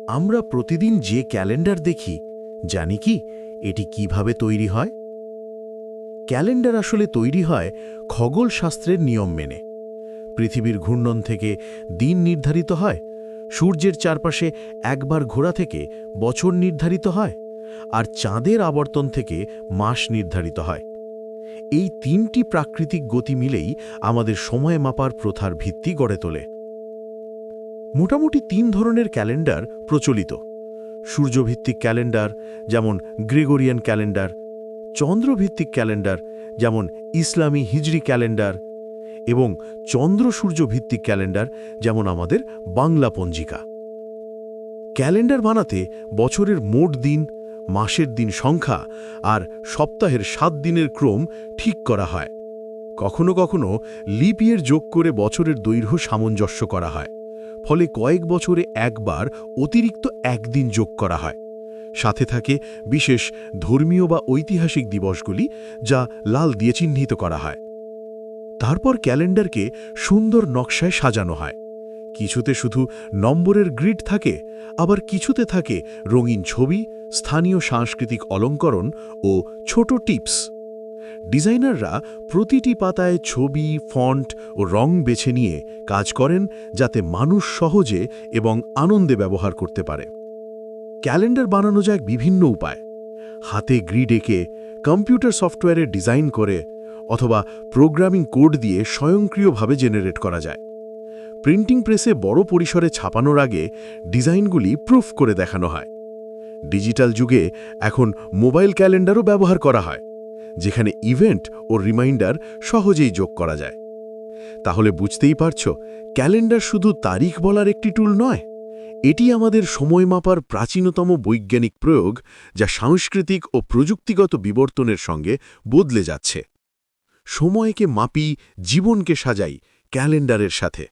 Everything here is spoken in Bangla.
আমরা প্রতিদিন যে ক্যালেন্ডার দেখি জানি কি এটি কিভাবে তৈরি হয়? ক্যালেন্ডার আসলে তৈরি হয় খগোলশাস্ত্রের নিয়ম মেনে। পৃথিবীর ঘূর্ণন থেকে দিন নির্ধারিত হয়, সূর্যের চারপাশে একবার ঘোরা থেকে বছর নির্ধারিত হয়, আর চাঁদের আবর্তন থেকে মাস নির্ধারিত হয়। এই তিনটি প্রাকৃতিক গতি মিলেই আমাদের সময় মাপার প্রথার ভিত্তি গড়ে তোলে। মোটামুটি তিন ধরনের ক্যালেন্ডার প্রচলিত: সূর্যভিত্তিক ক্যালেন্ডার, যেমন গ্রেগরিয়ান ক্যালেন্ডার; চন্দ্রভিত্তিক ক্যালেন্ডার, যেমন ইসলামী হিজরি ক্যালেন্ডার; এবং চন্দ্র সূর্য ভিত্তিক ক্যালেন্ডার, যেমন আমাদের বাংলা পঞ্জিকা। ক্যালেন্ডার বানাতে বছরের মোট দিন, মাসের দিন সংখ্যা আর সপ্তাহের 7 দিনের ক্রম ঠিক করা হয়। কখনো কখনো লিপ ইয়ার যোগ করে বছরের দৈর্ঘ্য সামঞ্জস্য করা হয়, ফলে কয়েক বছরে একবার অতিরিক্ত একদিন যোগ করা হয়। সাথে থাকে বিশেষ ধর্মীয় বা ঐতিহাসিক দিবসগুলি, যা লাল দিয়ে চিহ্নিত করা হয়। তারপর ক্যালেন্ডারকে সুন্দর নকশায় সাজানো হয়। কিছুতে শুধু নম্বরের গ্রিড থাকে, আবার কিছুতে থাকে রঙিন ছবি, স্থানীয় সাংস্কৃতিক অলঙ্করণ ও ছোট টিপস। ডিজাইনাররা প্রতিটি পাতায় ছবি, ফন্ট ও রং বেছে নিয়ে কাজ করেন, যাতে মানুষ সহজে এবং আনন্দে ব্যবহার করতে পারে। ক্যালেন্ডার বানানো যায় বিভিন্ন উপায়: হাতে গ্রিড এঁকে, কম্পিউটার সফটওয়্যারে ডিজাইন করে, অথবা প্রোগ্রামিং কোড দিয়ে স্বয়ংক্রিয়ভাবে জেনারেট করা যায়। প্রিন্টিং প্রেসে বড় পরিসরে ছাপানোর আগে ডিজাইনগুলি প্রুফ করে দেখানো হয়। ডিজিটাল যুগে এখন মোবাইল ক্যালেন্ডারও ব্যবহার করা হয়, যেখানে ইভেন্ট ও রিমাইন্ডার সহজেই যোগ করা যায়। তাহলে বুঝতেই পারছো, ক্যালেন্ডার শুধু তারিখ বলার একটি টুল নয়, এটি আমাদের সময় মাপার প্রাচীনতম বৈজ্ঞানিক প্রয়োগ, যা সাংস্কৃতিক ও প্রযুক্তিগত বিবর্তনের সঙ্গে বদলে যাচ্ছে। সময়কে মাপি, জীবনকে সাজাই ক্যালেন্ডারের সাথে।